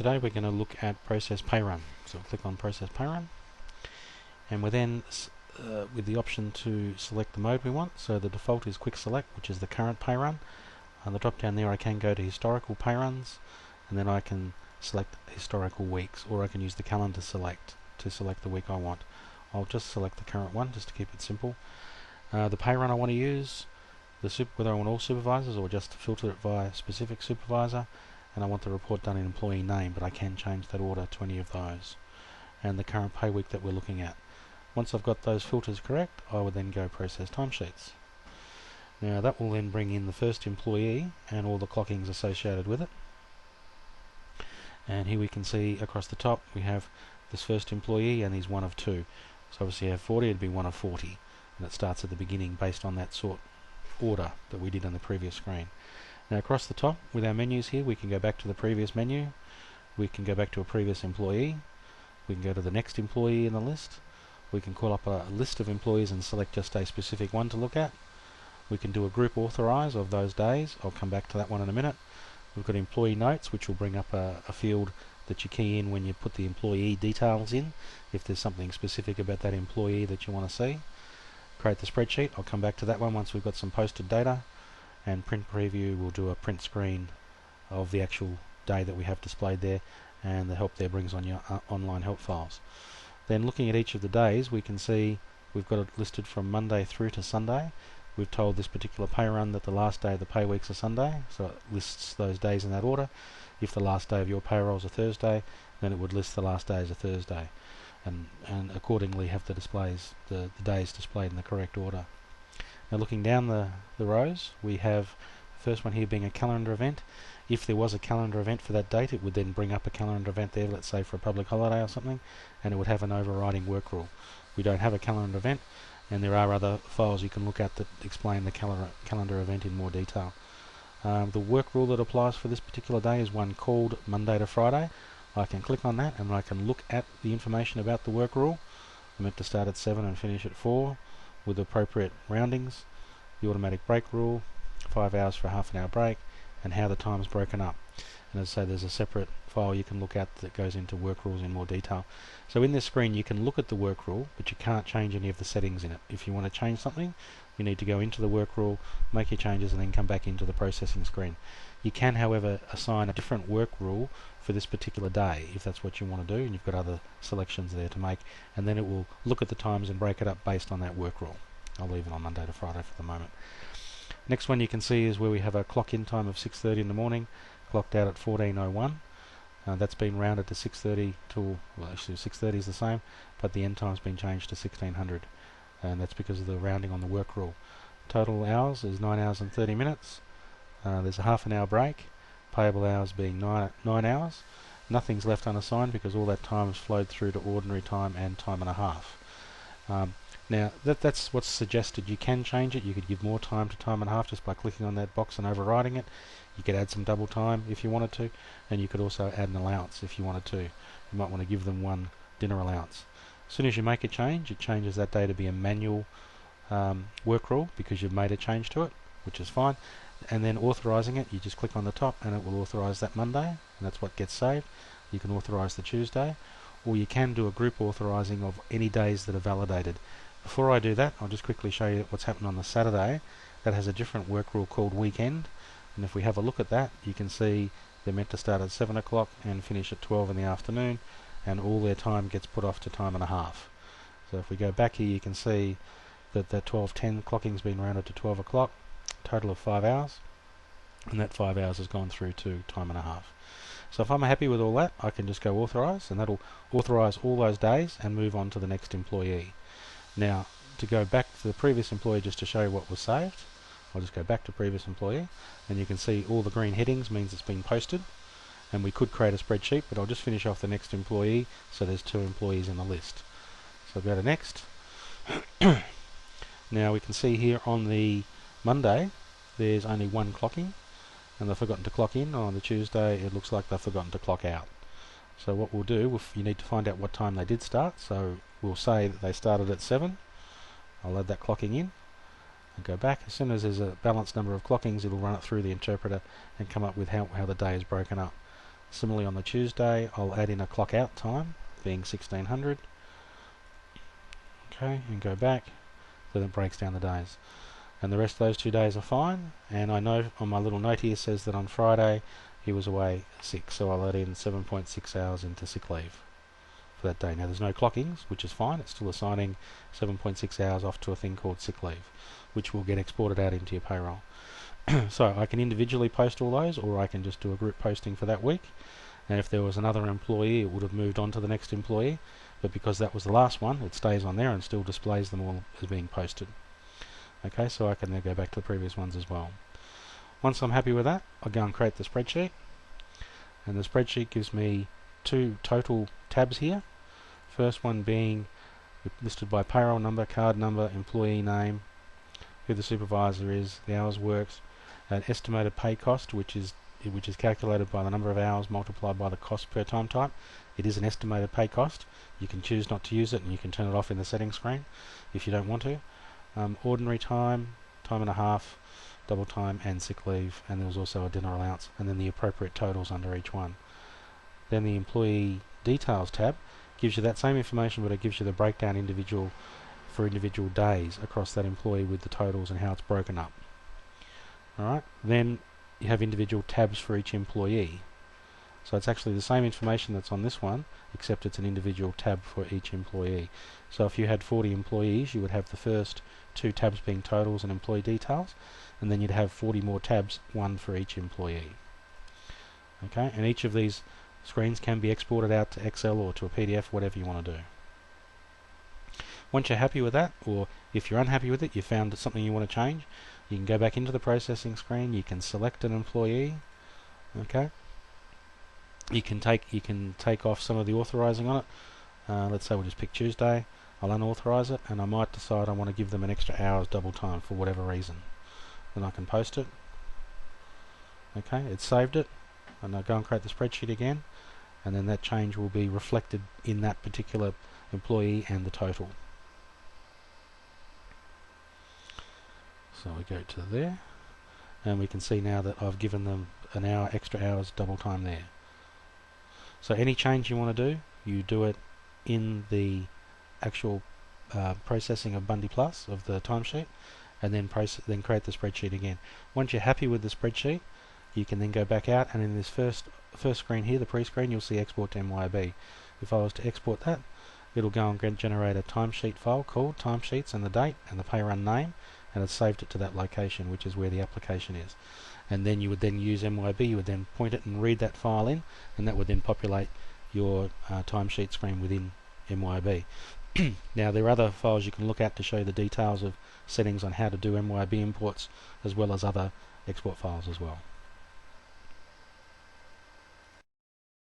today we're going to look at process Payrun. So we'll click on process Payrun, and we're then with the option to select the mode we want. So the default is quick select, which is the current Payrun. On the drop down there I can go to historical Payruns, and then I can select historical weeks, or I can use the calendar select to select the week I want. I'll just select the current one just to keep it simple. The Payrun I want to use, whether I want all supervisors or just filter it via specific supervisor, and I want the report done in employee name, but I can change that order to any of those, and the current pay week that we're looking at. Once I've got those filters correct, I would then go process timesheets. Now that will then bring in the first employee and all the clockings associated with it. And here we can see across the top we have this first employee, and he's one of two. So obviously you have 40, it'd be one of 40, and it starts at the beginning based on that sort order that we did on the previous screen. Now across the top with our menus here, we can go back to the previous menu, we can go back to a previous employee, we can go to the next employee in the list, we can call up a list of employees and select just a specific one to look at. We can do a group authorize of those days. I'll come back to that one in a minute. We've got employee notes, which will bring up a field that you key in when you put the employee details in, if there's something specific about that employee that you want to see. Create the spreadsheet. I'll come back to that one once we've got some posted data. And print preview, will do a print screen of the actual day that we have displayed there, and the help there brings on your online help files. Then looking at each of the days, we can see we've got it listed from Monday through to Sunday. We've told this particular pay run that the last day of the pay week's a Sunday, so it lists those days in that order. If the last day of your payroll is a Thursday, then it would list the last day as a Thursday, and accordingly have the days displayed in the correct order. Now looking down the rows, we have the first one here being a calendar event. If there was a calendar event for that date, it would then bring up a calendar event there, let's say for a public holiday or something, and it would have an overriding work rule. We don't have a calendar event, and there are other files you can look at that explain the calendar event in more detail. The work rule that applies for this particular day is one called Monday to Friday. I can click on that and I can look at the information about the work rule. I'm meant to start at 7 and finish at 4 with appropriate roundings, the automatic break rule, 5 hours for a half an hour break, and how the time is broken up. And as I say, there's a separate file you can look at that goes into work rules in more detail. So in this screen you can look at the work rule, but you can't change any of the settings in it. If you want to change something, you need to go into the work rule, make your changes, and then come back into the processing screen. You can, however, assign a different work rule for this particular day if that's what you want to do, and you've got other selections there to make, and then it will look at the times and break it up based on that work rule. I'll leave it on Monday to Friday for the moment. Next one you can see is where we have a clock in time of 6:30 in the morning, clocked out at 14:01. That's been rounded to 6:30 till, well, actually 6:30 is the same, but the end time's been changed to 1600, and that's because of the rounding on the work rule. Total hours is 9 hours and 30 minutes. There's a half an hour break, payable hours being 9 hours. Nothing's left unassigned because all that time has flowed through to ordinary time and time and a half. Now that's what's suggested. You can change it. You could give more time to time and a half just by clicking on that box and overriding it. You could add some double time if you wanted to, and you could also add an allowance if you wanted to. You might want to give them one dinner allowance. As soon as you make a change, it changes that day to be a manual work rule because you've made a change to it, which is fine. And then authorizing it, you just click on the top and it will authorize that Monday, and that's what gets saved. You can authorize the Tuesday, or you can do a group authorizing of any days that are validated. Before I do that, I'll just quickly show you what's happened on the Saturday. That has a different work rule called weekend, and if we have a look at that, you can see they're meant to start at 7 o'clock and finish at 12 in the afternoon, and all their time gets put off to time and a half. So if we go back here, you can see that that 12:10 clocking's been rounded to 12 o'clock, total of 5 hours, and that 5 hours has gone through to time and a half. So if I'm happy with all that, I can just go authorize, and that'll authorize all those days and move on to the next employee. Now, to go back to the previous employee just to show you what was saved, I'll just go back to previous employee, and you can see all the green headings means it's been posted, and we could create a spreadsheet, but I'll just finish off the next employee, so there's 2 employees in the list. So go to next. Now we can see here on the Monday there's only one clocking, and they've forgotten to clock in. On the Tuesday it looks like they've forgotten to clock out. So what we'll do, you need to find out what time they did start, so we'll say that they started at 7. I'll add that clocking in and go back. As soon as there's a balanced number of clockings, it'll run it through the interpreter and come up with how the day is broken up. Similarly on the Tuesday, I'll add in a clock out time, being 1600. Okay, and go back, then it breaks down the days. And the rest of those 2 days are fine, and I know on my little note here says that on Friday he was away sick, so I'll add in 7.6 hours into sick leave for that day. Now there's no clockings, which is fine, it's still assigning 7.6 hours off to a thing called sick leave, which will get exported out into your payroll. So I can individually post all those, or I can just do a group posting for that week, and if there was another employee it would have moved on to the next employee, but because that was the last one it stays on there and still displays them all as being posted. Okay, so I can then go back to the previous ones as well. Once I'm happy with that, I'll go and create the spreadsheet, and the spreadsheet gives me 2 total tabs here. First one being listed by payroll number, card number, employee name, who the supervisor is, the hours worked, an estimated pay cost, which is calculated by the number of hours multiplied by the cost per time type. It is an estimated pay cost. You can choose not to use it, and you can turn it off in the settings screen if you don't want to. Ordinary time, time and a half, double time, and sick leave, and there was also a dinner allowance, and then the appropriate totals under each one. Then the employee details tab gives you that same information, but it gives you the breakdown for individual days across that employee with the totals and how it's broken up. Alright, then you have individual tabs for each employee. So it's actually the same information that's on this one, except it's an individual tab for each employee. So if you had 40 employees, you would have the first 2 tabs being totals and employee details, and then you'd have 40 more tabs, 1 for each employee. Okay, and each of these screens can be exported out to Excel or to a PDF, whatever you want to do. Once you're happy with that, or if you're unhappy with it, you found something you want to change, you can go back into the processing screen, you can select an employee, okay. You can take off some of the authorizing on it. Let's say we'll just pick Tuesday. I'll unauthorize it, and I might decide I want to give them an extra hour's double time for whatever reason. Then I can post it. Okay, it's saved it, and I'll go and create the spreadsheet again, and then that change will be reflected in that particular employee and the total. So we go to there, and we can see now that I've given them an hour extra hours double time there. So any change you want to do, you do it in the actual processing of Bundy Plus, of the timesheet, and then create the spreadsheet again. Once you're happy with the spreadsheet, you can then go back out, and in this first screen here, the pre-screen, you'll see export to MYOB. If I was to export that, it'll go and generate a timesheet file called timesheets and the date and the Payrun name, and it's saved it to that location, which is where the application is. And then you would then use MYOB, you would then point it and read that file in, and that would then populate your timesheet screen within MYOB. Now there are other files you can look at to show the details of settings on how to do MYOB imports, as well as other export files as well.